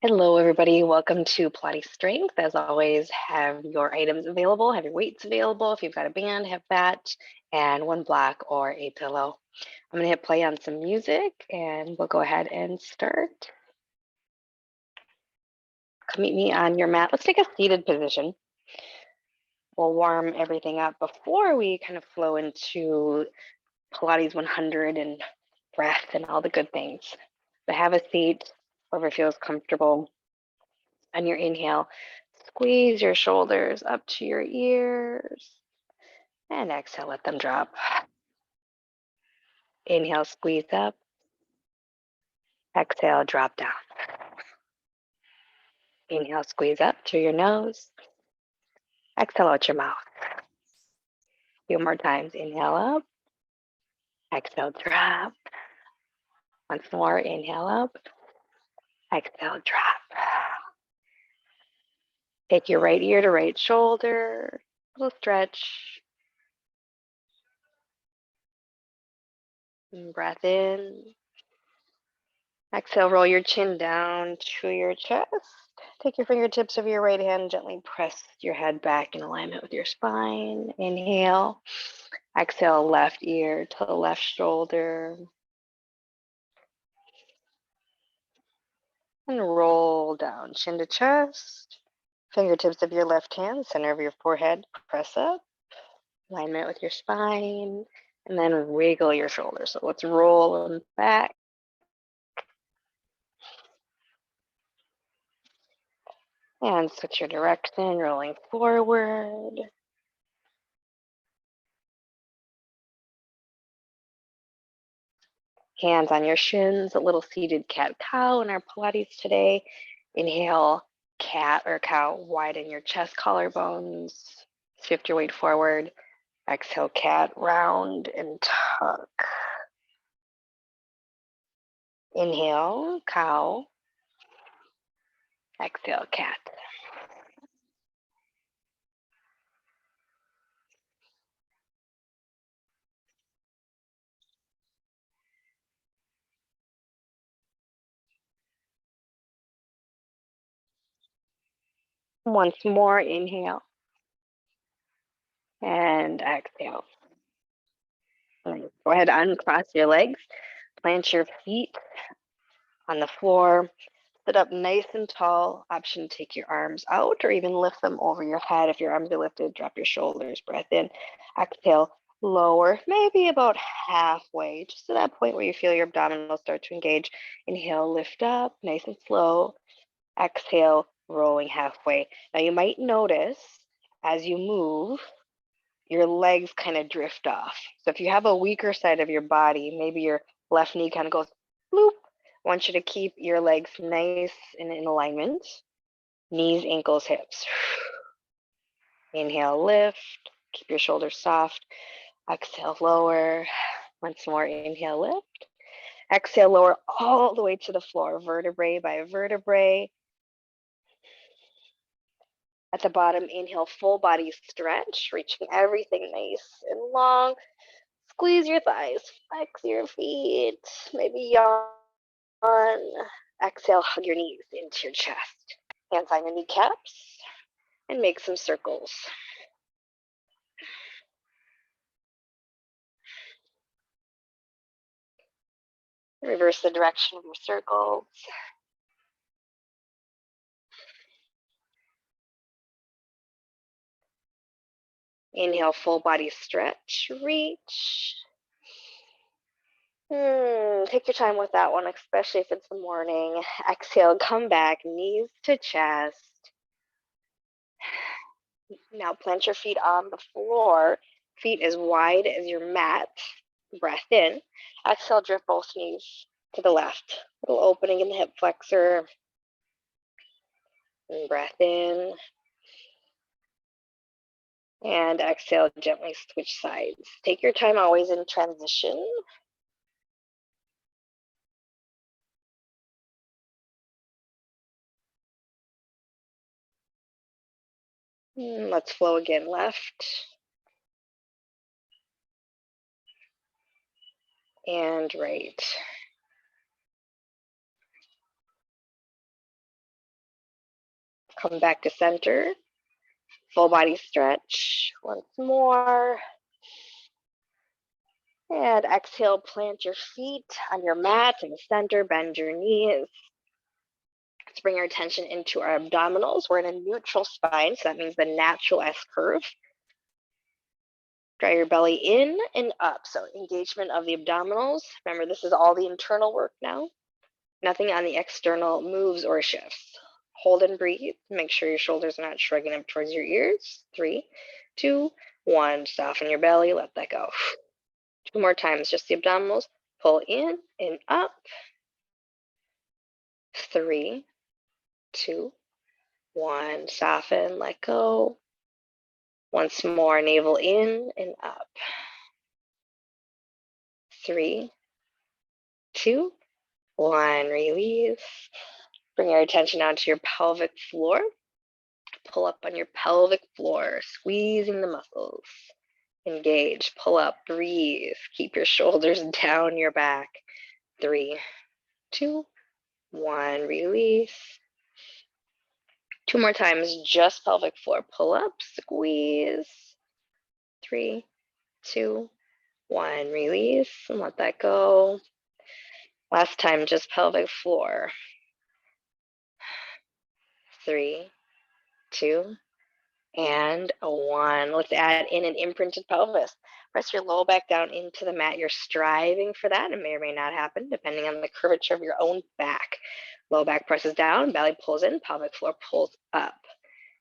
Hello, everybody. Welcome to Pilates Strength. As always, have your items available, have your weights available. If you've got a band, have that, and one block or a pillow. I'm going to hit play on some music, and we'll go ahead and start. Come meet me on your mat. Let's take a seated position. We'll warm everything up before we kind of flow into Pilates 100 and breath and all the good things. So have a seat, wherever feels comfortable. On your inhale, squeeze your shoulders up to your ears, and exhale, let them drop. Inhale, squeeze up. Exhale, drop down. Inhale, squeeze up through your nose. Exhale out your mouth. A few more times. Inhale up. Exhale, drop. Once more, inhale up. Exhale, drop. Take your right ear to right shoulder. A little stretch. And breath in. Exhale, roll your chin down to your chest. Take your fingertips of your right hand, gently press your head back in alignment with your spine. Inhale. Exhale, left ear to the left shoulder. And roll down, chin to chest. Fingertips of your left hand, center of your forehead, press up. Alignment with your spine. And then wiggle your shoulders. So let's roll them back. And switch your direction, rolling forward. Hands on your shins, a little seated cat-cow in our Pilates today. Inhale, cat or cow, widen your chest collarbones. Shift your weight forward. Exhale, cat, round and tuck. Inhale, cow. Exhale, cat. Once more, inhale. And exhale. Go ahead, uncross your legs. Plant your feet on the floor. Sit up nice and tall. Option, take your arms out or even lift them over your head. If your arms are lifted, drop your shoulders. Breath in. Exhale, lower, maybe about halfway, just to that point where you feel your abdominals start to engage. Inhale, lift up, nice and slow. Exhale, rolling halfway. Now you might notice as you move, your legs kind of drift off. So if you have a weaker side of your body, maybe your left knee kind of goes bloop. I want you to keep your legs nice and in alignment. Knees, ankles, hips. Inhale, lift. Keep your shoulders soft. Exhale, lower. Once more, inhale, lift. Exhale, lower all the way to the floor, vertebrae by vertebrae. At the bottom, inhale, full body stretch, reaching everything nice and long. Squeeze your thighs, flex your feet, maybe yawn. Exhale, hug your knees into your chest. Hands on your kneecaps and make some circles. Reverse the direction of your circles. Inhale, full body stretch, reach. Take your time with that one, especially if it's the morning. Exhale, come back, knees to chest. Now plant your feet on the floor, feet as wide as your mat. Breath in. Exhale, drift both knees to the left. Little opening in the hip flexor. And breath in. And exhale, gently switch sides. Take your time always in transition. Let's flow again, left. And right. Come back to center. Full body stretch. Once more. And exhale, plant your feet on your mat in the center, bend your knees. Let's bring our attention into our abdominals. We're in a neutral spine, so that means the natural S curve. Draw your belly in and up, so engagement of the abdominals. Remember, this is all the internal work now. Nothing on the external moves or shifts. Hold and breathe. Make sure your shoulders are not shrugging up towards your ears. 3, 2, 1. Soften your belly, let that go. 2 more times, just the abdominals. Pull in and up. 3, 2, 1. Soften, let go. Once more, navel in and up. 3, 2, 1. Release. Bring your attention onto your pelvic floor. Pull up on your pelvic floor, squeezing the muscles. Engage, pull up, breathe. Keep your shoulders down your back. 3, 2, 1. Release. 2 more times, just pelvic floor. Pull up, squeeze. 3, 2, 1. Release and let that go. Last time, just pelvic floor. 3, 2, and 1. Let's add in an imprinted pelvis. Press your low back down into the mat. You're striving for that. It may or may not happen, depending on the curvature of your own back. Low back presses down, belly pulls in, pelvic floor pulls up.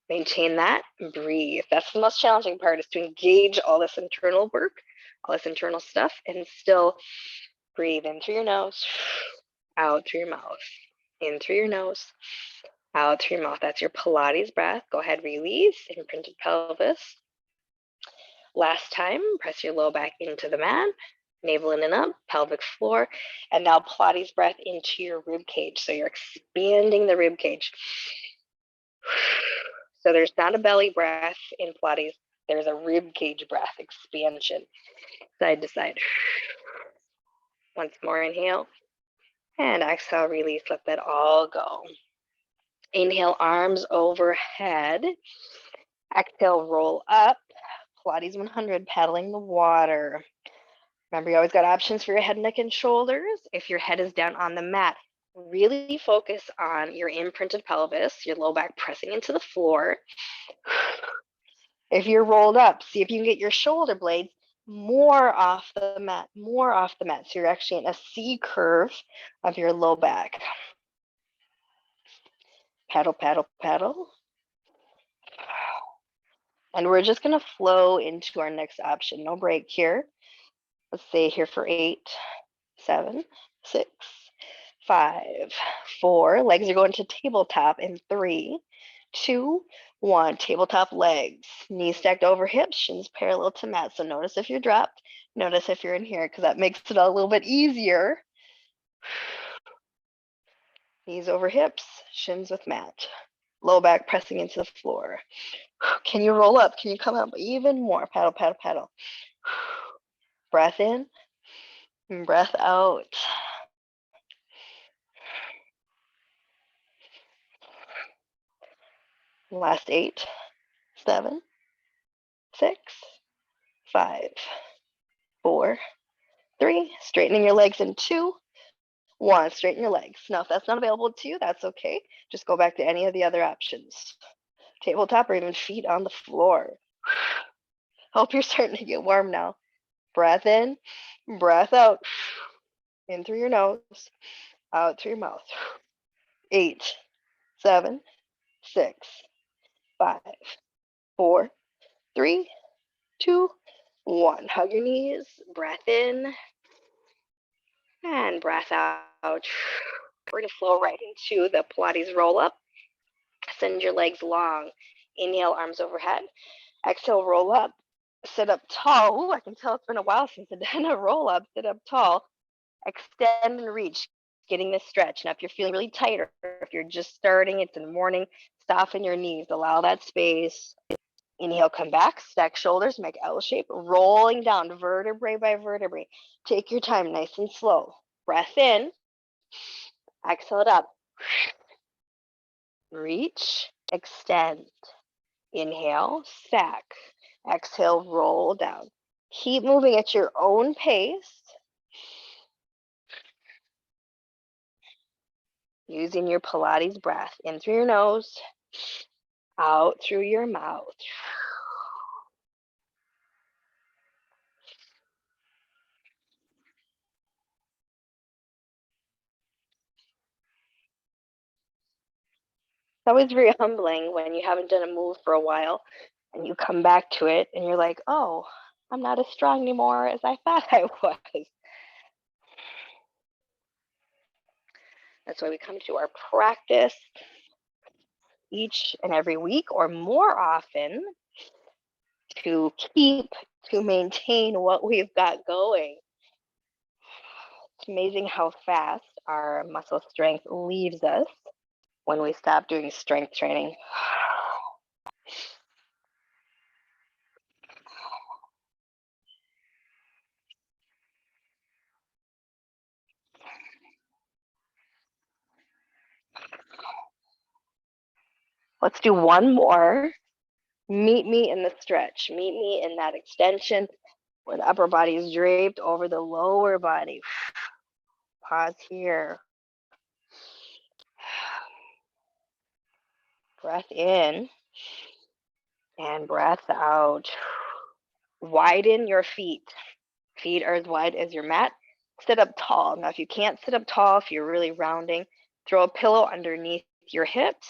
Maintain that, breathe. That's the most challenging part, is to engage all this internal work, all this internal stuff, and still breathe in through your nose, out through your mouth. In through your nose, out through your mouth. That's your Pilates breath. Go ahead, release, imprinted pelvis. Last time, press your low back into the mat, navel in and up, pelvic floor, and now Pilates breath into your rib cage. So you're expanding the rib cage. So there's not a belly breath in Pilates, there's a rib cage breath, expansion, side to side. Once more, inhale, and exhale, release, let that all go. Inhale, arms overhead. Exhale, roll up. Pilates 100, paddling the water. Remember, you always got options for your head, neck, and shoulders. If your head is down on the mat, really focus on your imprinted pelvis, your low back pressing into the floor. If you're rolled up, see if you can get your shoulder blades more off the mat, more off the mat. So you're actually in a C curve of your low back. Paddle, paddle, paddle. And we're just going to flow into our next option. No break here. Let's stay here for 8, 7, 6, 5, 4. Legs are going to tabletop in 3, 2, 1. Tabletop legs. Knees stacked over hips, shins parallel to mat. So notice if you're dropped. Notice if you're in here, because that makes it a little bit easier. Knees over hips, shins with mat. Low back pressing into the floor. Can you roll up? Can you come up even more? Paddle, paddle, paddle. Breath in, and breath out. Last 8, 7, 6, 5, 4, 3. Straightening your legs in 2, 1. Straighten your legs. Now, if that's not available to you, that's okay. Just go back to any of the other options. Tabletop or even feet on the floor. Hope you're starting to get warm now. Breath in, breath out. In through your nose, out through your mouth. 8, 7, 6, 5, 4, 3, 2, 1. Hug your knees, breath in, and breath out. We're going to flow right into the Pilates roll up. Send your legs long. Inhale, arms overhead. Exhale, roll up. Sit up tall. Ooh, I can tell it's been a while since I've done a roll up. Sit up tall. Extend and reach, getting this stretch. Now, if you're feeling really tight, or if you're just starting, it's in the morning, soften your knees. Allow that space. Inhale, come back, stack shoulders, make L shape, rolling down vertebrae by vertebrae. Take your time, nice and slow. Breath in, exhale it up. Reach, extend. Inhale, stack. Exhale, roll down. Keep moving at your own pace. Using your Pilates breath. In through your nose, out through your mouth. It's always very humbling when you haven't done a move for a while and you come back to it and you're like, oh, I'm not as strong anymore as I thought I was. That's why we come to our practice each and every week or more often to maintain what we've got going. It's amazing how fast our muscle strength leaves us when we stop doing strength training. Let's do one more. Meet me in the stretch. Meet me in that extension where the upper body is draped over the lower body. Pause here. Breath in and breath out. Widen your feet. Feet are as wide as your mat. Sit up tall. Now, if you can't sit up tall, if you're really rounding, throw a pillow underneath your hips.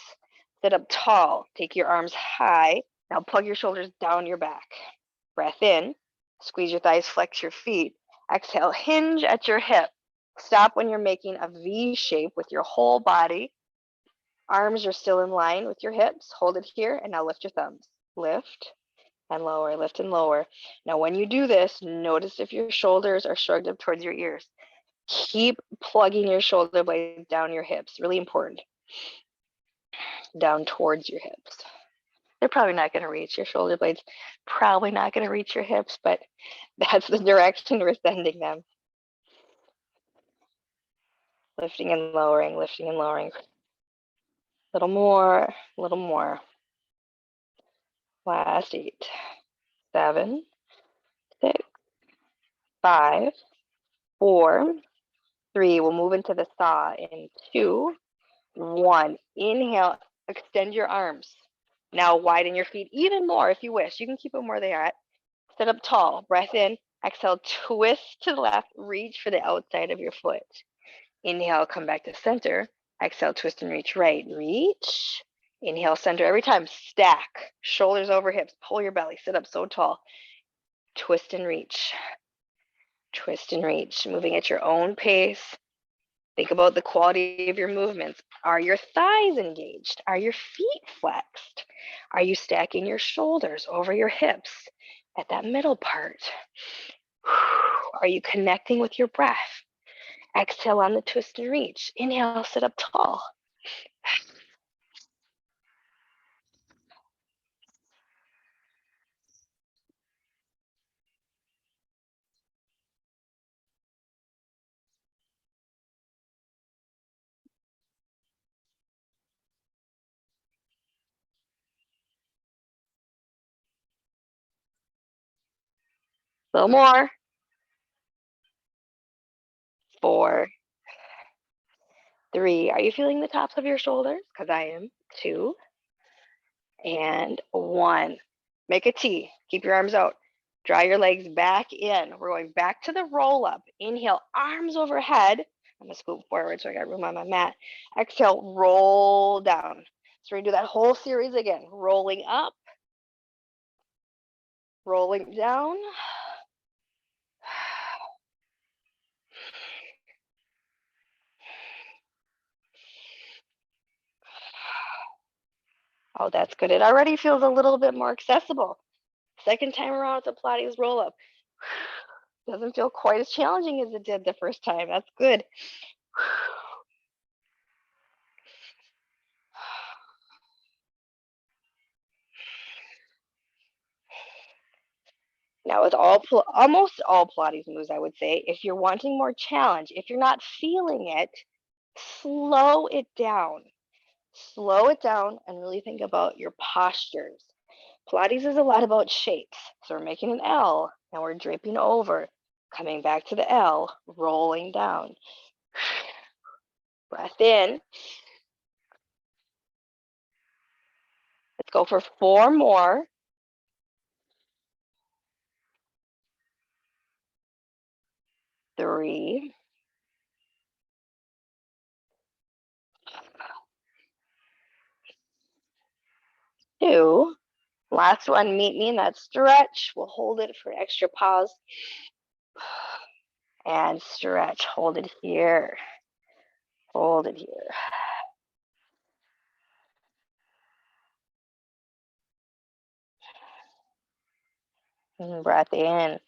Sit up tall. Take your arms high. Now plug your shoulders down your back. Breath in. Squeeze your thighs, flex your feet. Exhale, hinge at your hip. Stop when you're making a V shape with your whole body. Arms are still in line with your hips. Hold it here, and now lift your thumbs. Lift and lower, lift and lower. Now, when you do this, notice if your shoulders are shrugged up towards your ears. Keep plugging your shoulder blades down your hips. Really important. Down towards your hips. They're probably not going to reach your shoulder blades. Probably not going to reach your hips, but that's the direction we're sending them. Lifting and lowering, lifting and lowering. A little more, a little more. Last 8, 7, 6, 5, 4, 3. We'll move into the saw in 2, 1. Inhale, extend your arms. Now widen your feet even more if you wish. You can keep them where they are at. Sit up tall. Breath in. Exhale, twist to the left. Reach for the outside of your foot. Inhale, come back to center. Exhale, twist and reach right. Reach. Inhale, center every time. Stack. Shoulders over hips. Pull your belly. Sit up so tall. Twist and reach. Twist and reach. Moving at your own pace. Think about the quality of your movements. Are your thighs engaged? Are your feet flexed? Are you stacking your shoulders over your hips at that middle part? Are you connecting with your breath? Exhale on the twist and reach. Inhale, sit up tall. A little more. 4, 3. Are you feeling the tops of your shoulders? Because I am. 2, and 1. Make a T. Keep your arms out. Draw your legs back in. We're going back to the roll up. Inhale, arms overhead. I'm gonna scoot forward so I got room on my mat. Exhale, roll down. So we're gonna do that whole series again. Rolling up, rolling down. Oh, that's good. It already feels a little bit more accessible. Second time around with the Pilates roll up. Doesn't feel quite as challenging as it did the first time. That's good. Now, with almost all Pilates moves, I would say, if you're wanting more challenge, if you're not feeling it, slow it down. slow it down and really think about your postures. Pilates is a lot about shapes. So we're making an L and we're draping over, coming back to the L, rolling down. Breath in. Let's go for 4 more. 3. 2. Last one, meet me in that stretch. We'll hold it for extra pause. And stretch, hold it here. Hold it here. And breath in.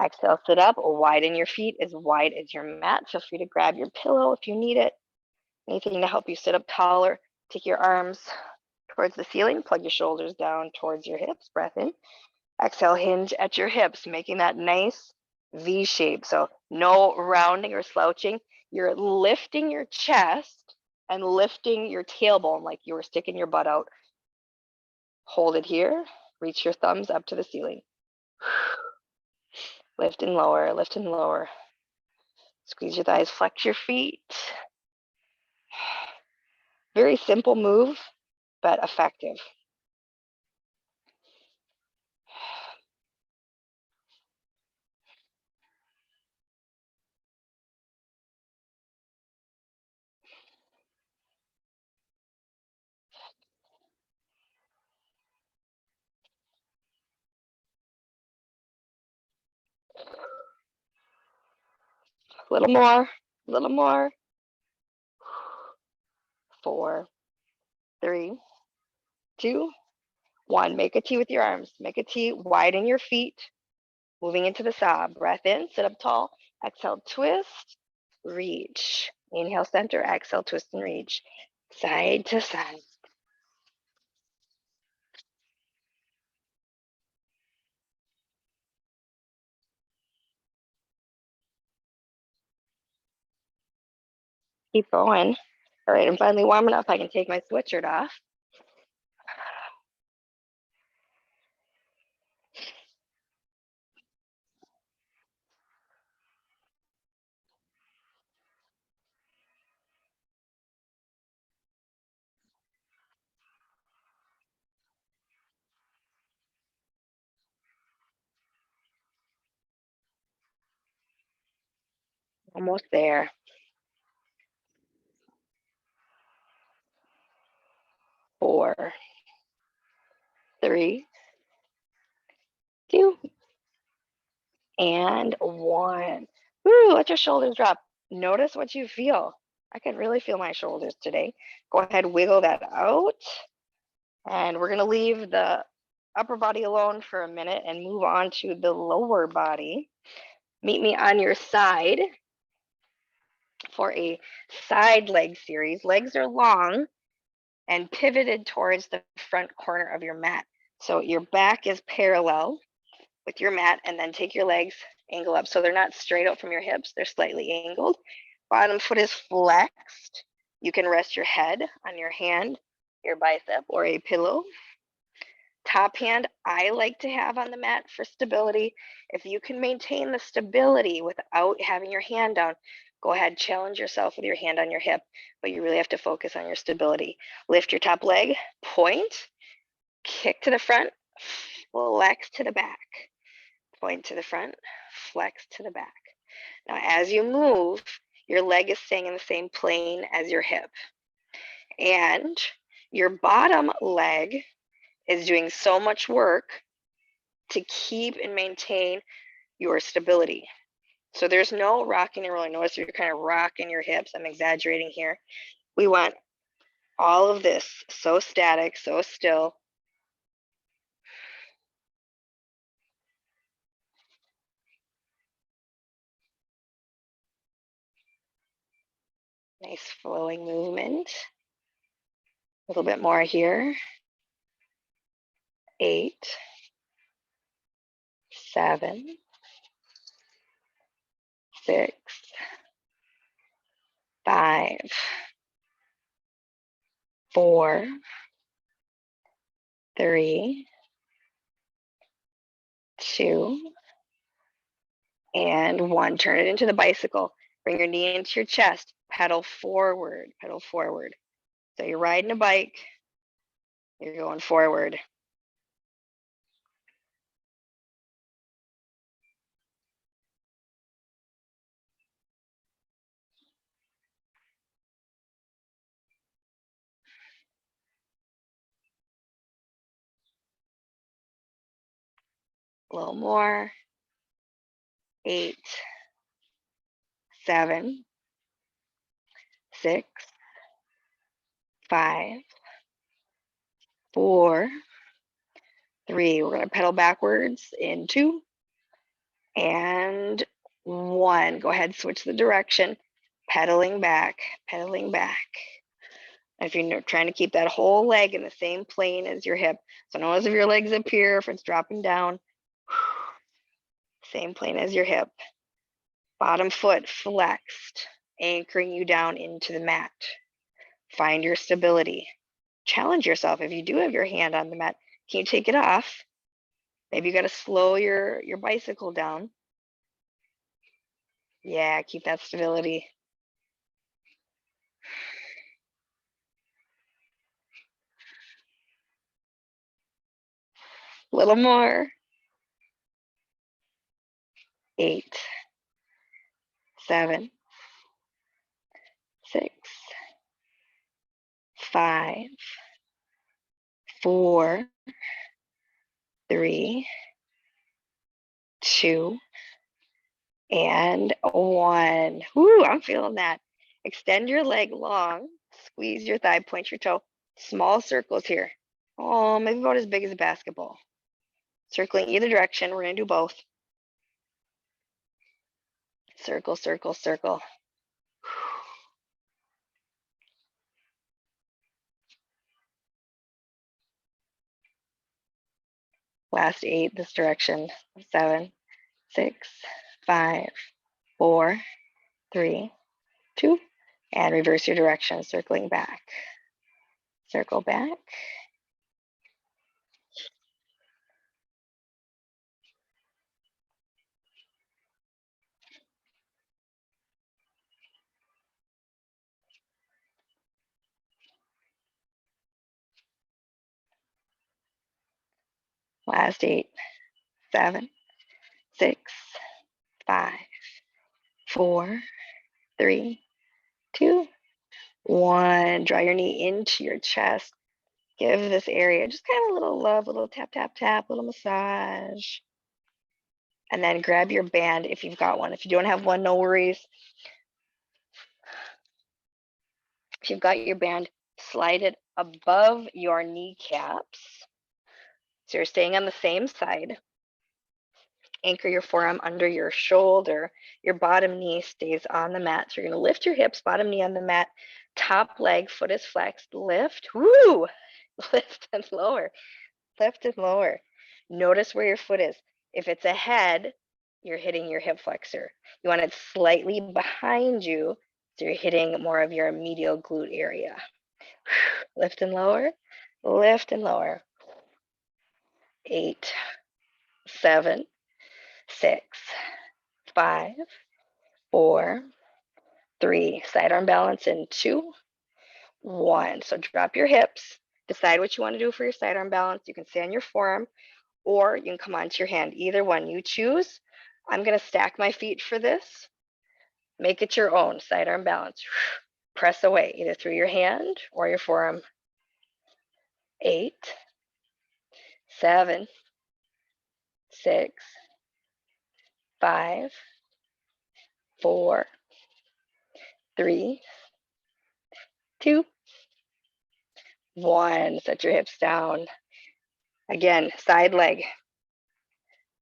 Exhale, sit up, widen your feet as wide as your mat. Feel free to grab your pillow if you need it. Anything to help you sit up taller. Take your arms towards the ceiling, plug your shoulders down towards your hips, breath in. Exhale, hinge at your hips, making that nice V shape. So no rounding or slouching. You're lifting your chest and lifting your tailbone like you were sticking your butt out. Hold it here. Reach your thumbs up to the ceiling. Lift and lower, lift and lower. Squeeze your thighs, flex your feet. Very simple move, but effective. A little more, a little more. 4, 3, 2, 1. Make a T with your arms. Make a T, widen your feet. Moving into the saw. Breath in, sit up tall. Exhale, twist, reach. Inhale, center. Exhale, twist and reach. Side to side. Keep going. All right, I'm finally warm enough. I can take my sweatshirt off. Almost there. 4, 3, 2, and 1. Woo, let your shoulders drop. Notice what you feel. I can really feel my shoulders today. Go ahead, wiggle that out. And we're gonna leave the upper body alone for a minute and move on to the lower body. Meet me on your side for a side leg series. Legs are long and pivoted towards the front corner of your mat. So your back is parallel with your mat, and then take your legs, angle up. So they're not straight out from your hips, they're slightly angled. Bottom foot is flexed. You can rest your head on your hand, your bicep, or a pillow. Top hand, I like to have on the mat for stability. If you can maintain the stability without having your hand down, go ahead, challenge yourself with your hand on your hip, but you really have to focus on your stability. Lift your top leg, point, kick to the front, flex to the back. Point to the front, flex to the back. Now, as you move, your leg is staying in the same plane as your hip. And your bottom leg is doing so much work to keep and maintain your stability. So there's no rocking and rolling. Notice you're kind of rocking your hips. I'm exaggerating here. We want all of this so static, so still. Nice flowing movement. A little bit more here. 8, 7, 6, 5, 4, 3, 2, and 1. Turn it into the bicycle. Bring your knee into your chest. Pedal forward, pedal forward. So you're riding a bike, you're going forward. A little more. 8, 7, 6, 5, 4, 3. We're going to pedal backwards in 2 and 1. Go ahead, switch the direction. Pedaling back, pedaling back. If you're trying to keep that whole leg in the same plane as your hip, so notice if your leg's up here, if it's dropping down, same plane as your hip. Bottom foot flexed, anchoring you down into the mat. Find your stability. Challenge yourself. If you do have your hand on the mat, can you take it off? Maybe you got to slow your bicycle down. Yeah, keep that stability. A little more. 8, 7, 6, 5, 4, 3, 2, and 1. Woo, I'm feeling that. Extend your leg long, squeeze your thigh, point your toe. Small circles here. Oh, maybe about as big as a basketball. Circling either direction. We're going to do both. Circle, circle, circle. Last 8 this direction. 7, 6, 5, 4, 3, 2, and reverse your direction, circling back. Circle back. Last 8, 7, 6, 5, 4, 3, 2, 1. Draw your knee into your chest. Give this area just kind of a little love, a little tap, tap, tap, a little massage. And then grab your band if you've got one. If you don't have one, no worries. If you've got your band, slide it above your kneecaps. So you're staying on the same side. Anchor your forearm under your shoulder. Your bottom knee stays on the mat. So you're going to lift your hips, bottom knee on the mat, top leg, foot is flexed, lift, woo, lift and lower, lift and lower. Notice where your foot is. If it's ahead, you're hitting your hip flexor. You want it slightly behind you, so you're hitting more of your medial glute area. Lift and lower, lift and lower. 8, 7, 6, 5, 4, 3. Sidearm balance in 2, 1. So drop your hips. Decide what you want to do for your sidearm balance. You can stay on your forearm, or you can come onto your hand. Either one you choose. I'm going to stack my feet for this. Make it your own sidearm balance. Press away either through your hand or your forearm. 8, 7, 6, 5, 4, 3, 2, 1. Set your hips down. Again, side leg.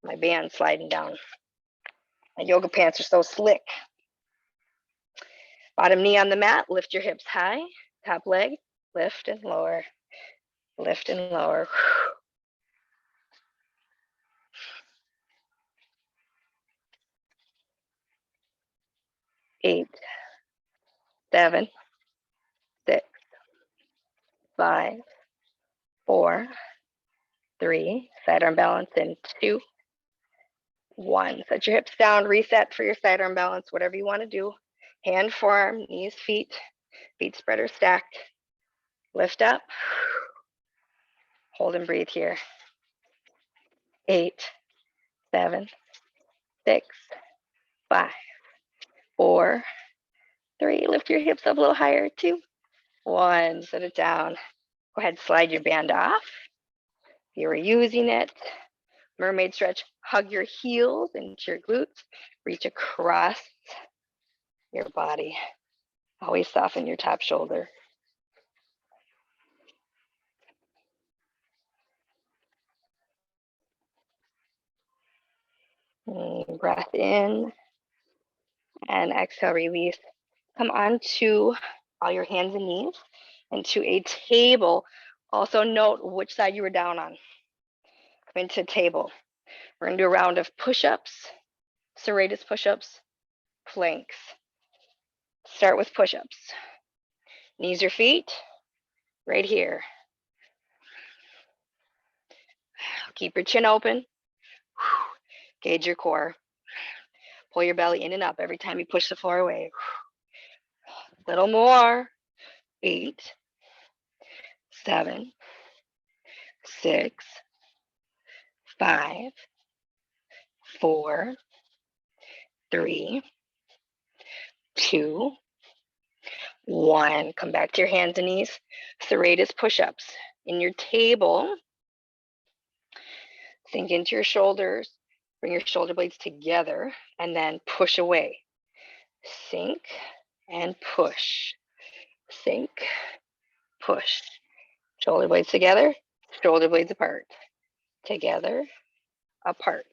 My band sliding down. My yoga pants are so slick. Bottom knee on the mat, lift your hips high. Top leg, lift and lower. Lift and lower. 8, 7, 6, 5, 4, 3, sidearm balance in 2, 1. Set your hips down, reset for your sidearm balance, whatever you want to do. Hand, forearm, knees, feet spread or stacked. Lift up. Hold and breathe here. 8, 7, 6, 5, 4, 3. Lift your hips up a little higher. 2, 1. Set it down. Go ahead, slide your band off. If you were using it, mermaid stretch, hug your heels into your glutes, reach across your body. Always soften your top shoulder. Breath in and exhale, release. Come onto all your hands and knees into a table. Also note which side you were down on. Come into table. We're gonna do a round of push-ups, serratus push-ups, planks. Start with push-ups. Knees or feet, right here. Keep your chin open. Gauge your core. Pull your belly in and up every time you push the floor away. Little more. 8, 7, 6, 5, 4, 3, 2, 1. Come back to your hands and knees. Serratus push-ups. In your table, sink into your shoulders. Bring your shoulder blades together and then push away. Sink and push. Sink, push. Shoulder blades together, shoulder blades apart. Together, apart.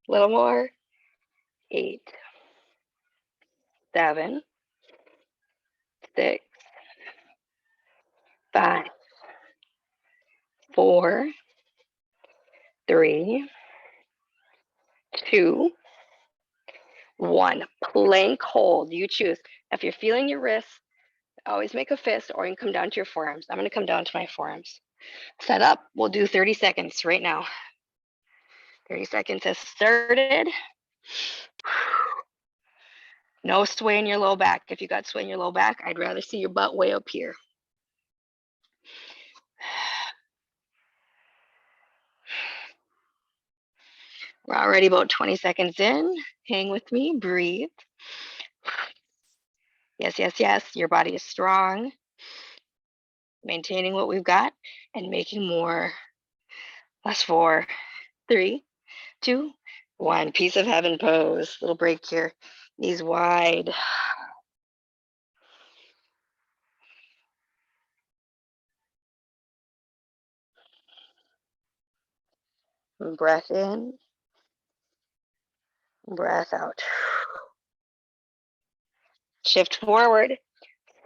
A little more. 8, 7, 6, 5, 4, 3, 2, 1. Plank hold. You choose. If you're feeling your wrists, always make a fist, or you can come down to your forearms. I'm going to come down to my forearms. Set up. We'll do 30 seconds right now. 30 seconds has started. No sway in your low back. If you got sway in your low back, I'd rather see your butt way up here. We're already about 20 seconds in. Hang with me, breathe. Yes, yes, yes, your body is strong. Maintaining what we've got and making more. Last 4, 3, 2, 1. Piece of heaven pose. Little break here. Knees wide. Breath in. Breath out. Shift forward.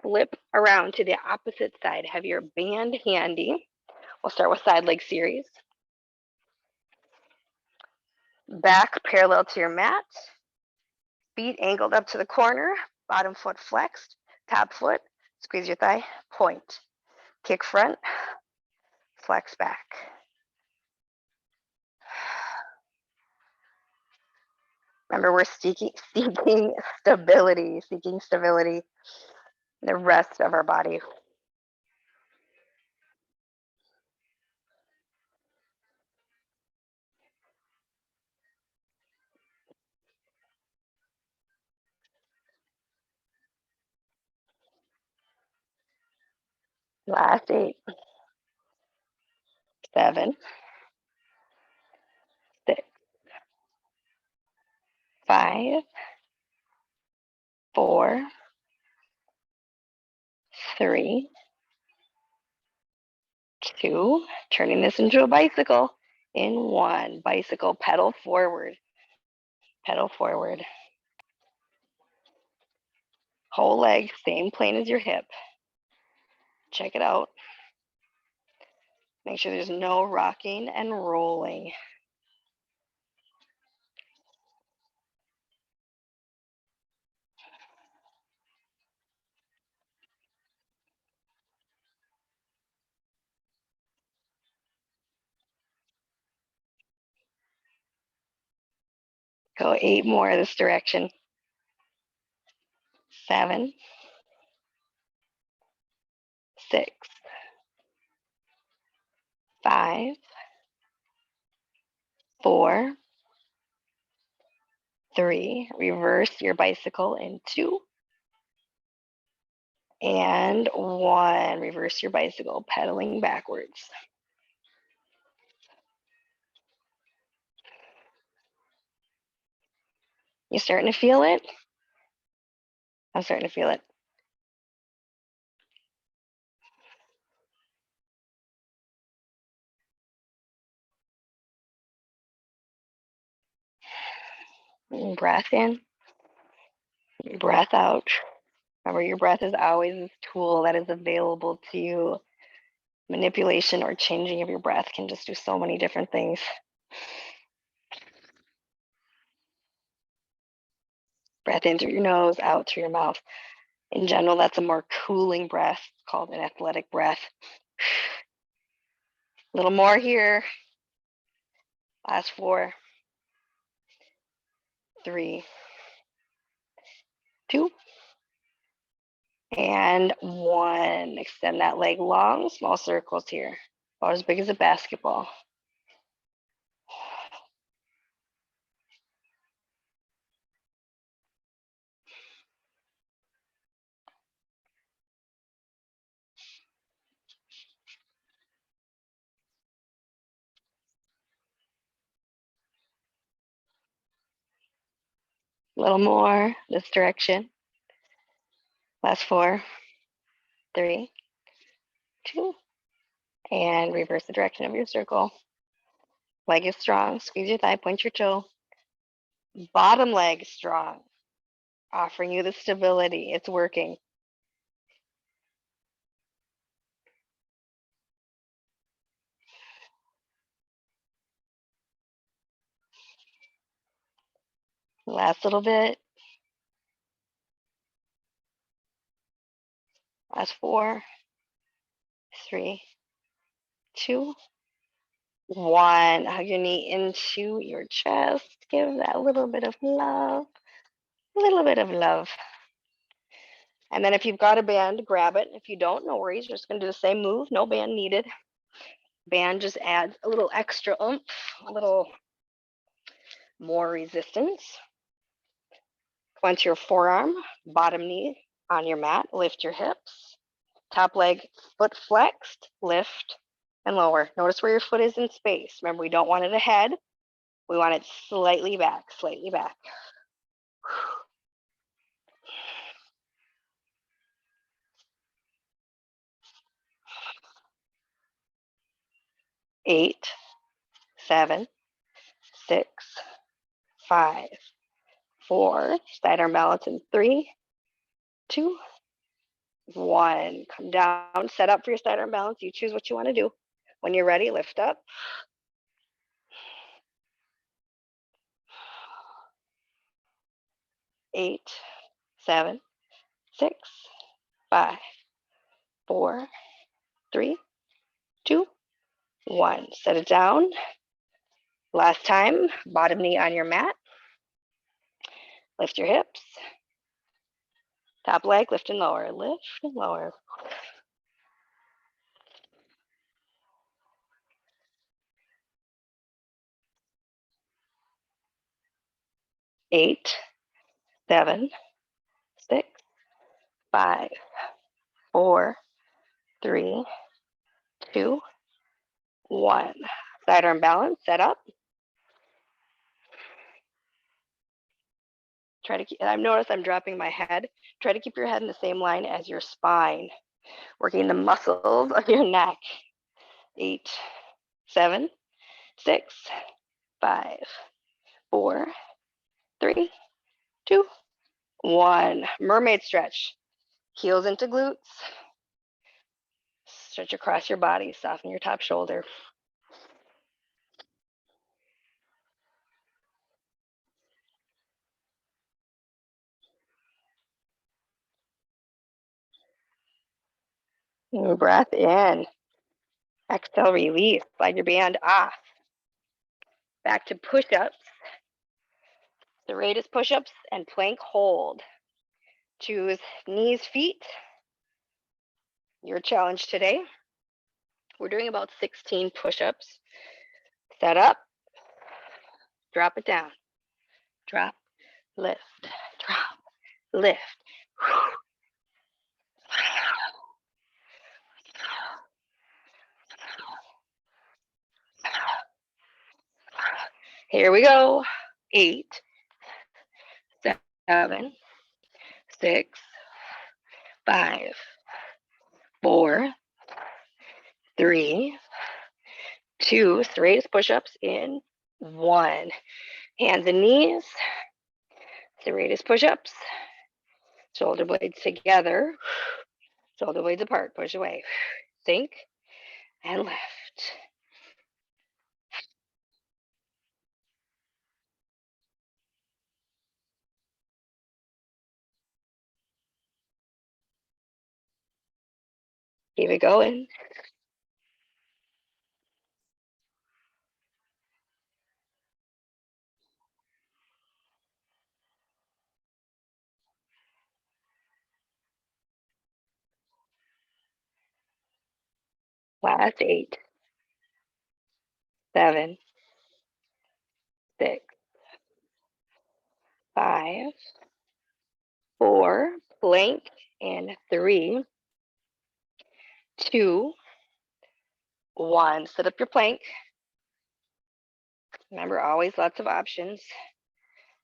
Flip around to the opposite side. Have your band handy. We'll start with side leg series. Back parallel to your mat. Feet angled up to the corner. Bottom foot flexed. Top foot. Squeeze your thigh. Point. Kick front. Flex back. Remember, we're seeking stability in the rest of our body. Last 8, 7, 6, 5, 4, 3, 2. Turning this into a bicycle in 1. Bicycle, pedal forward. Pedal forward. Whole leg, same plane as your hip. Check it out. Make sure there's no rocking and rolling. Go 8 more this direction. 7, 6, 5, 4, 3. Reverse your bicycle in 2. And 1. Reverse your bicycle, pedaling backwards. You starting to feel it? I'm starting to feel it. Breath in, breath out. Remember, your breath is always this tool that is available to you. Manipulation or changing of your breath can just do so many different things. Breath in through your nose, out through your mouth. In general, that's a more cooling breath called an athletic breath. A little more here. Last 4, 3, 2, and 1. Extend that leg long, small circles here, about as big as a basketball. A little more this direction. Last 4, 3, 2, and reverse the direction of your circle. Leg is strong. Squeeze your thigh, point your toe. Bottom leg strong, offering you the stability. It's working. Last little bit. Last 4, 3, 2, 1. Hug your knee into your chest. Give that little bit of love. A little bit of love. And then if you've got a band, grab it. If you don't, no worries. You're just going to do the same move. No band needed. Band just adds a little extra oomph, a little more resistance. Clench your forearm, bottom knee on your mat. Lift your hips. Top leg, foot flexed, lift and lower. Notice where your foot is in space. Remember, we don't want it ahead. We want it slightly back, slightly back. 8, 7, 6, 5, 4. Side arm balance in 3, 2, 1. Come down, set up for your side arm balance. You choose what you want to do. When you're ready, lift up. 8, 7, 6, 5, 4, 3, 2, 1. Set it down. Last time, bottom knee on your mat. Lift your hips. Top leg, lift and lower. Lift and lower. 8, 7, 6, 5, 4, 3, 2, 1. Side arm balance, set up. Try to keep, I've noticed I'm dropping my head. Try to keep your head in the same line as your spine, working the muscles of your neck. 8, 7, 6, 5, 4, 3, 2, 1. Mermaid stretch. Heels into glutes. Stretch across your body, soften your top shoulder. And breath in. Exhale, release. Slide your band off. Back to push-ups. Serratus push-ups and plank hold. Choose knees, feet. Your challenge today. We're doing about 16 push-ups. Set up. Drop it down. Drop, lift, drop, lift. Here we go. 8, 7, 6, 5, 4, 3, 2. Serratus push-ups in 1. Hands and knees. Serratus push-ups. Shoulder blades together. Shoulder blades apart. Push away. Sink and lift. Keep it going. Last 8, 7, 6, 5, 4, plank, and 3, 2, 1. Set up your plank. Remember, always lots of options.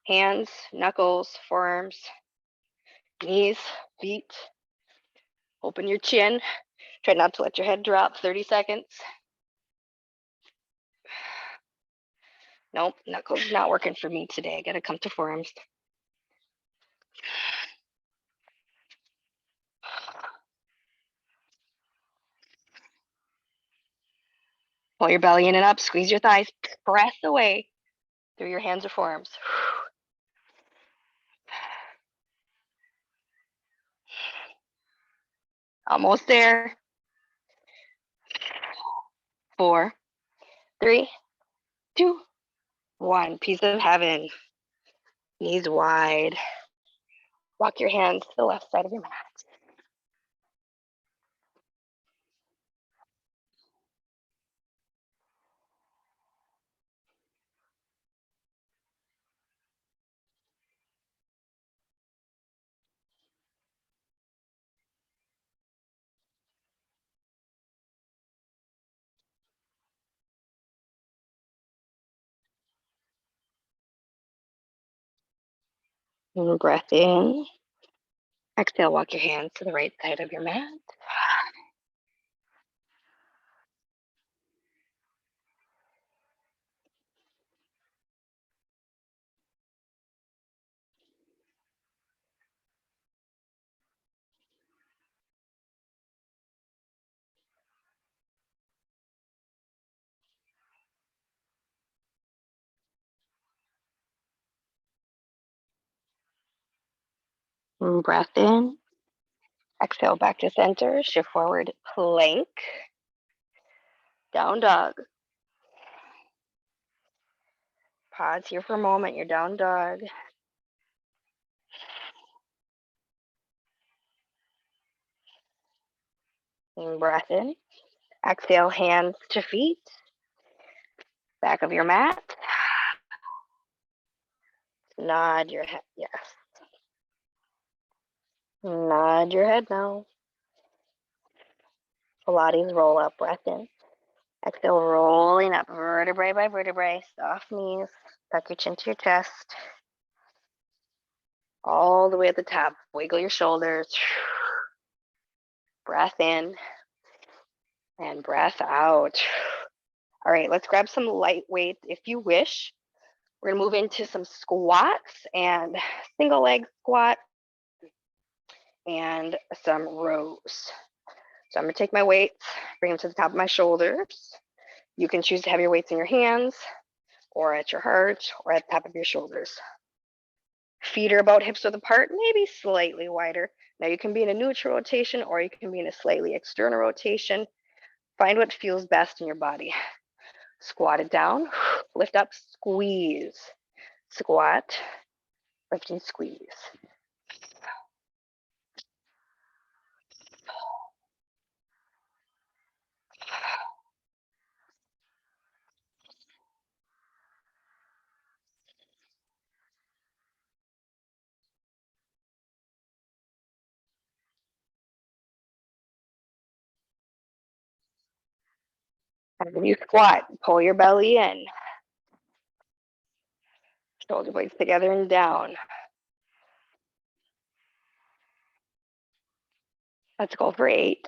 Hands, knuckles, forearms, knees, feet. Open your chin. Try not to let your head drop. 30 seconds. Nope, knuckles not working for me today. I gotta come to forearms. Pull your belly in and up. Squeeze your thighs. Press away through your hands or forearms. Almost there. 4, 3, 2, 1. Piece of heaven. Knees wide. Walk your hands to the left side of your mat. And breath in. Exhale, walk your hands to the right side of your mat. And breath in. Exhale back to center. Shift forward, plank. Down dog. Pause here for a moment. Your down dog. And breath in. Exhale, hands to feet. Back of your mat. Nod your head. Yes. Nod your head now. Pilates roll up. Breath in. Exhale, rolling up vertebrae by vertebrae. Soft knees. Tuck your chin to your chest. All the way at the top. Wiggle your shoulders. Breath in and breath out. All right, let's grab some light weights if you wish. We're gonna move into some squats and single leg squat and some rows. So I'm gonna take my weights, bring them to the top of my shoulders. You can choose to have your weights in your hands or at your heart or at the top of your shoulders. Feet are about hips width apart, maybe slightly wider. Now you can be in a neutral rotation or you can be in a slightly external rotation. Find what feels best in your body. Squat it down, lift up, squeeze. Squat, lift and squeeze. And when you squat, pull your belly in. Shoulder blades together and down. Let's go for 8,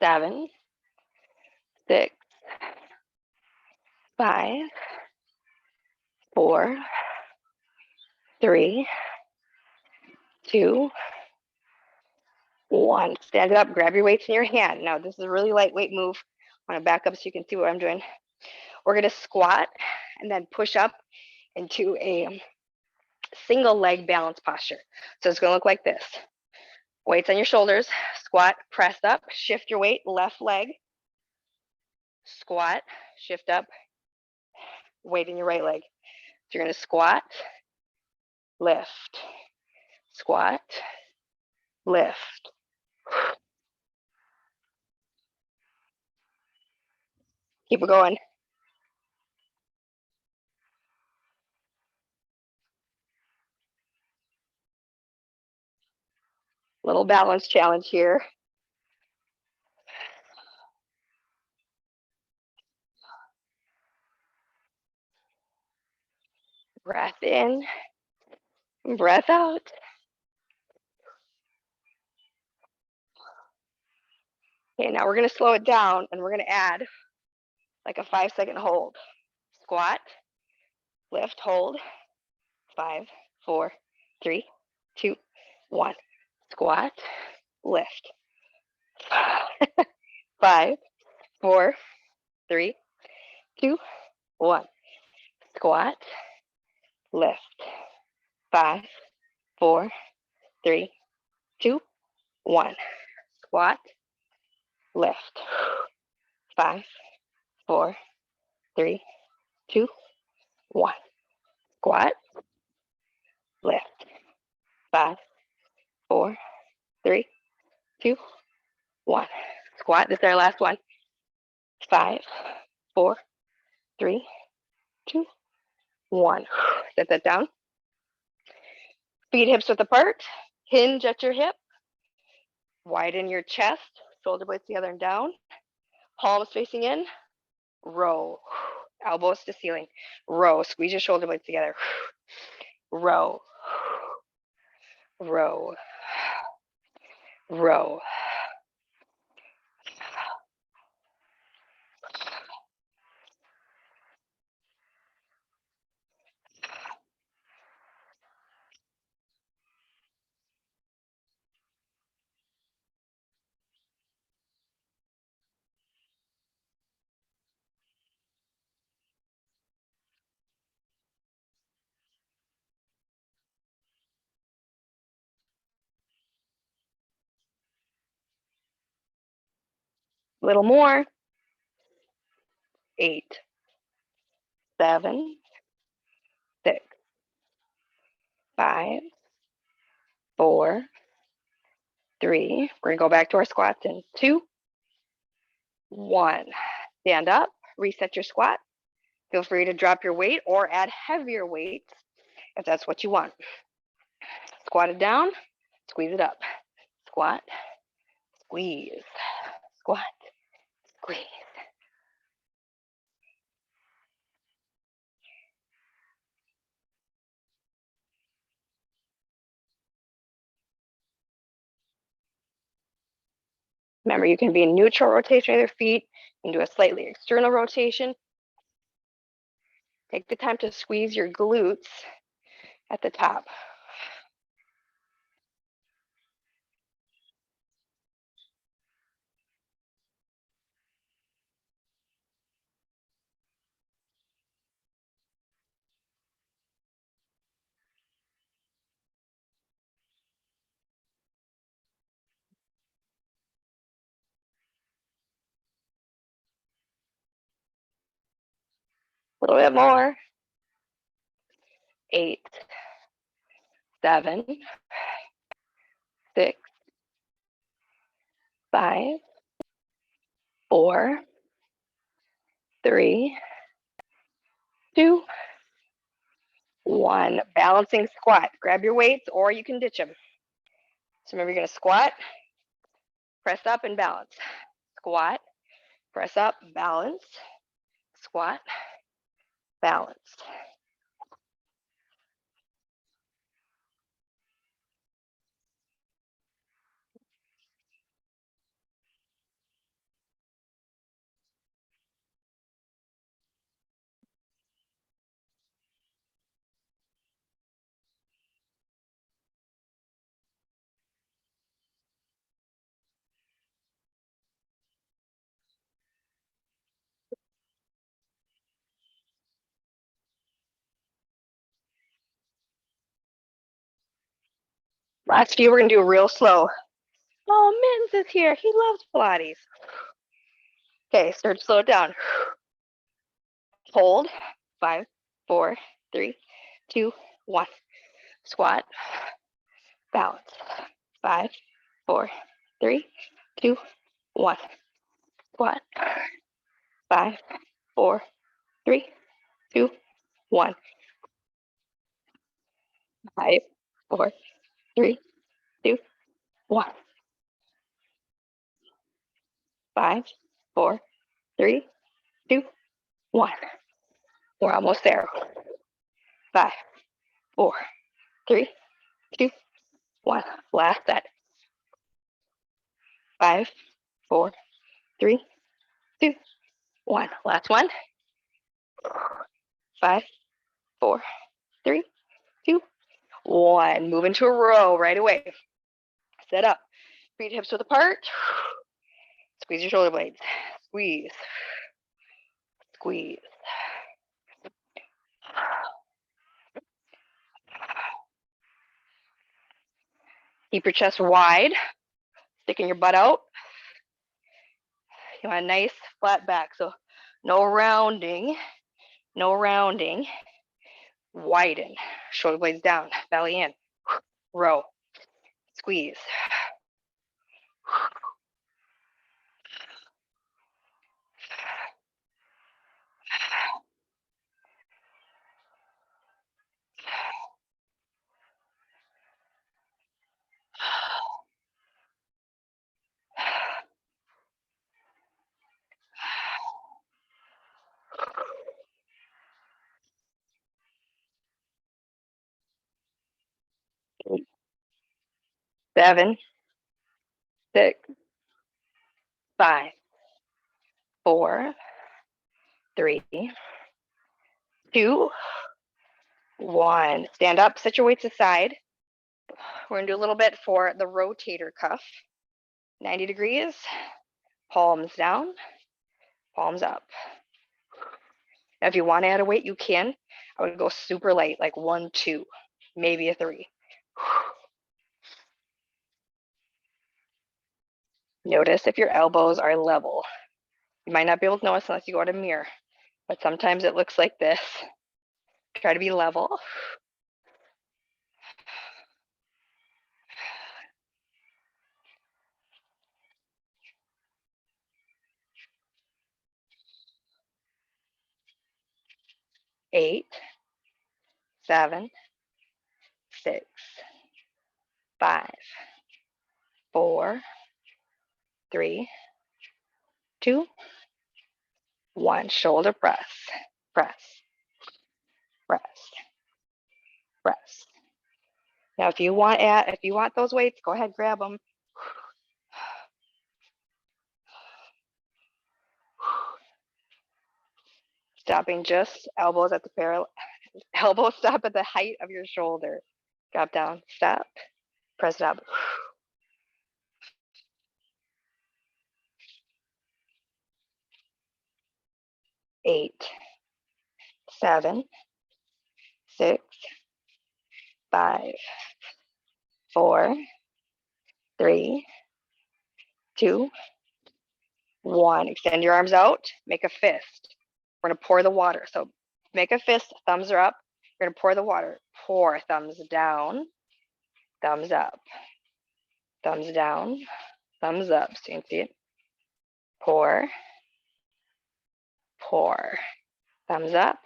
7, 6, 5, 4, 3, 2, 1. Stand it up, grab your weights in your hand. Now this is a really lightweight move. I want to back up so you can see what I'm doing. We're gonna squat and then push up into a single leg balance posture. So it's gonna look like this. Weights on your shoulders, squat, press up, shift your weight, left leg, squat, shift up, weight in your right leg. So you're gonna squat, lift, squat, lift. Keep it going. Little balance challenge here. Breath in, breath out. Okay, now we're gonna slow it down and we're gonna add like a 5-second hold. Squat, lift, hold. 5, 4, 3, 2, 1. Squat, lift. 5, 4, 3, 2, 1. Squat, lift. 5, 4, 3, 2, 1. Squat, lift. 5, 4, 3, 2, 1. Squat, lift. 5, 4, 3, 2, 1. Squat. This is our last one. 5, 4, 3, 2, 1. Set that down. Feet hips width apart. Hinge at your hip. Widen your chest. Shoulder blades together and down. Palms facing in. Row. Elbows to ceiling. Row. Squeeze your shoulder blades together. Row. Row. Row. Little more. 8, 7, 6, 5, 4, 3. We're gonna go back to our squats in 2, 1. Stand up, reset your squat. Feel free to drop your weight or add heavier weights if that's what you want. Squat it down, squeeze it up. Squat, squeeze, squat, squeeze. Remember, you can be in neutral rotation of your feet and do a slightly external rotation. Take the time to squeeze your glutes at the top. little bit more. 8, 7, 6, 5, 4, 3, 2, 1. Balancing squat. Grab your weights or you can ditch them. So remember, you're going to squat, press up, and balance. Squat, press up, balance, squat, balance. Last few, we're going to do real slow. Oh, Mittens is here. He loves Pilates. Okay, start to slow it down. Hold. 5, 4, 3, 2, 1. Squat. Balance. 5, 4, 3, 2, 1. Squat. 5, 4, 3, 2, 1. 5, 4, 3, 2, 1. 5, 4, 3, 2, 1. We're almost there. 5, 4, 3, 2, 1. Last set. 5, 4, 3, 2, 1. Last one. 5, 4, 3, 2, 1. Move into a row right away. Set up. Feet hips width apart. Squeeze your shoulder blades. Squeeze. Squeeze. Keep your chest wide. Sticking your butt out. You want a nice flat back. So no rounding. No rounding. Widen. Shoulder blades down. Belly in. Row. Squeeze. Eight, 7, 6, 5, 4, 3, 2, 1. Stand up, set your weights aside. We're going to do a little bit for the rotator cuff. 90 degrees, palms down, palms up. Now, if you want to add a weight, you can. I would go super light, like 1, 2, maybe a 3. Notice if your elbows are level. You might not be able to notice unless you go to a mirror, but sometimes it looks like this. Try to be level. 8, 7, 6, 5, 4, 3, 2, 1. Shoulder press, press, press, press. Now, if you want those weights, go ahead, grab them. Stopping just elbows at the parallel. Elbow stop at the height of your shoulder. Drop down, stop, press it up. 8, 7, 6, 5, 4, 3, 2, 1. Extend your arms out, make a fist. We're going to pour the water. So Make a fist, thumbs are up. You're gonna pour the water. Pour, thumbs down, thumbs up, thumbs down, thumbs up. So you can see it. Pour, pour, thumbs up,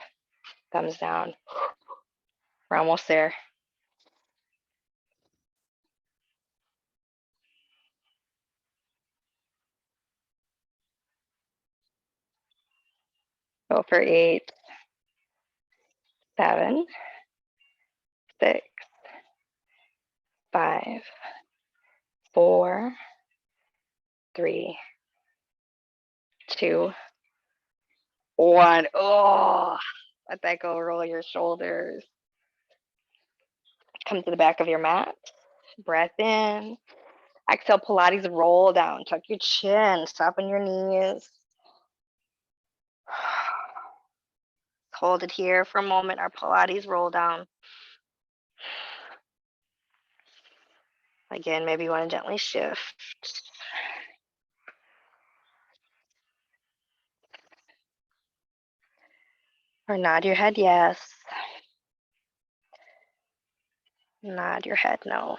thumbs down. We're almost there. Go for 8, 7, 6, 5, 4, 3, 2, 1. Oh, let that go. Roll your shoulders. Come to the back of your mat. Breath in. Exhale, Pilates, roll down. Tuck your chin. Soften your knees. Hold it here for a moment. Our Pilates roll down. Again, maybe you want to gently shift. Or nod your head yes. Nod your head no.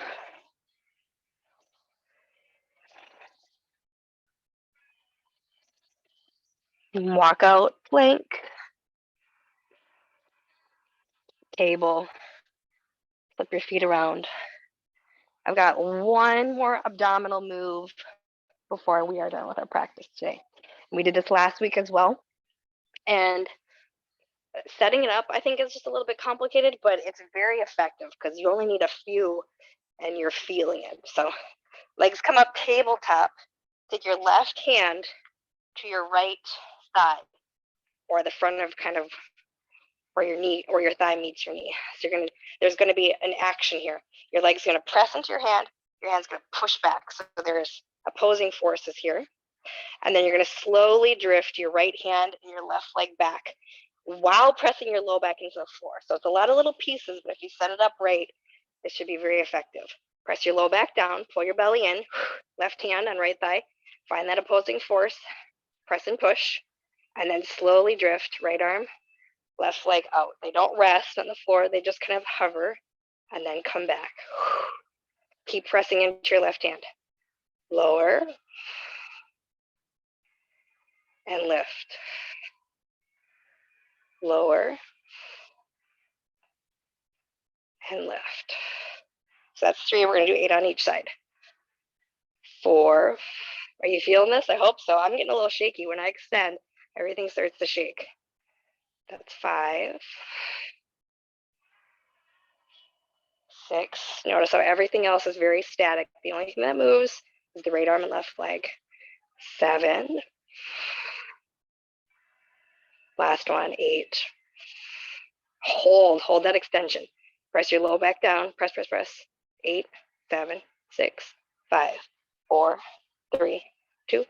Walk out plank. Table. Flip your feet around. I've got one more abdominal move before we are done with our practice today. We did this last week as well. And setting it up, I think, is just a little bit complicated, but it's very effective because you only need a few and you're feeling it. So legs come up tabletop. Take your left hand to your right thigh or the front of kind of where your knee or your thigh meets your knee. So there's going to be an action here. Your leg's going to press into your hand's going to push back. So there's opposing forces here. And then you're going to slowly drift your right hand and your left leg back while pressing your low back into the floor. So it's a lot of little pieces, but if you set it up right, it should be very effective. Press your low back down, pull your belly in, left hand on right thigh, find that opposing force, press and push, and then slowly drift right arm, left leg out. They don't rest on the floor, they just kind of hover and then come back. Keep pressing into your left hand. Lower and lift. Lower and lift. So that's 3. We're going to do 8 on each side. 4. Are you feeling this? I hope so. I'm getting a little shaky. When I extend, everything starts to shake. That's 5. 6. Notice how everything else is very static. The only thing that moves is the right arm and left leg. 7. Last one, 8. Hold that extension. Press your low back down. Press. 8, 7, 6, 5, 4, 3, 2,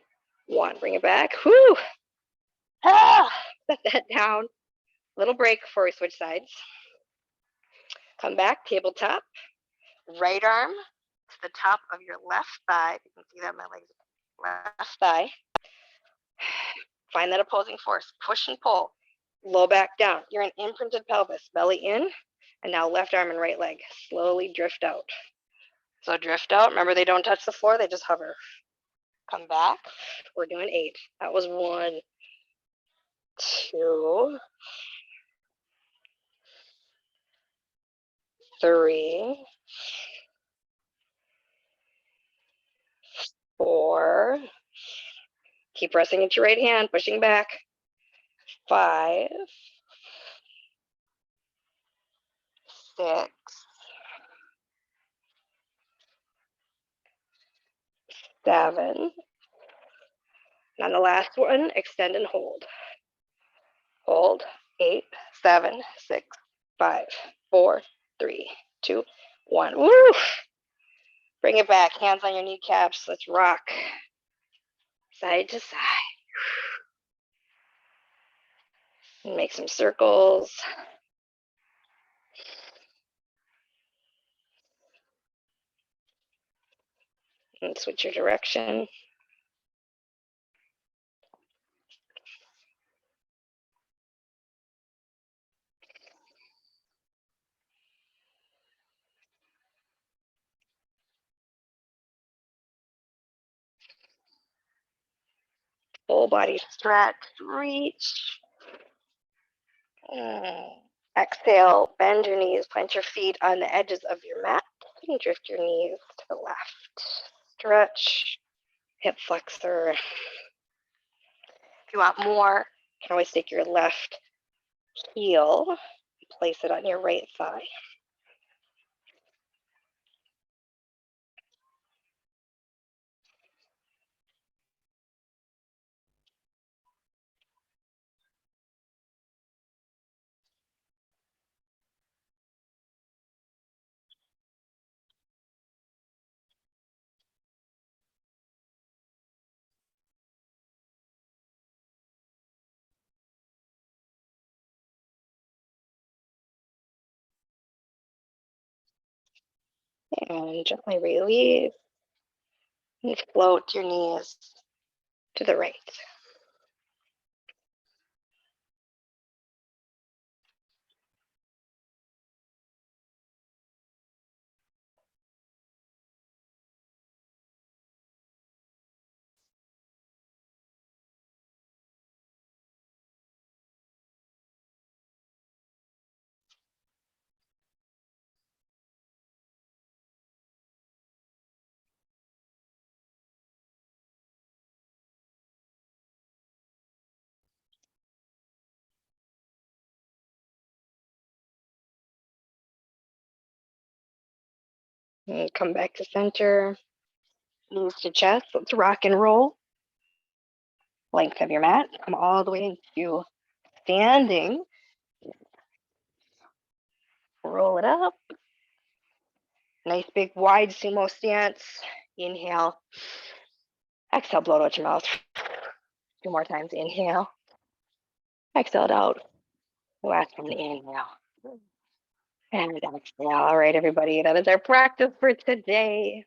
1. Bring it back. Whoo! Set that down. Little break before we switch sides. Come back, tabletop. Right arm to the top of your left thigh. You can see that my legs, left thigh. Find that opposing force. Push and pull. Low back down. You're an imprinted pelvis. Belly in. And now left arm and right leg. Slowly drift out. So drift out. Remember, they don't touch the floor. They just hover. Come back. We're doing 8. That was 1, 2, 3, 4. Keep pressing into your right hand, pushing back. 5, 6, 7. And on the last one, extend and hold. Hold. 8, 7, 6, 5, 4, 3, 2, 1. Woo! Bring it back. Hands on your kneecaps. Let's rock. Side to side. And make some circles. And switch your direction. Full body stretch, reach. Exhale, bend your knees, plant your feet on the edges of your mat, and drift your knees to the left. Stretch, hip flexor. If you want more, you can always take your left heel, place it on your right thigh. And gently release and float your knees to the right. And come back to center, knees to chest. Let's rock and roll. Length of your mat. Come all the way into standing. Roll it up. Nice big wide sumo stance. Inhale. Exhale, blow it out your mouth. 2 more times. Inhale. Exhale it out. Last one. Inhale. And exhale. All right, everybody. That is our practice for today.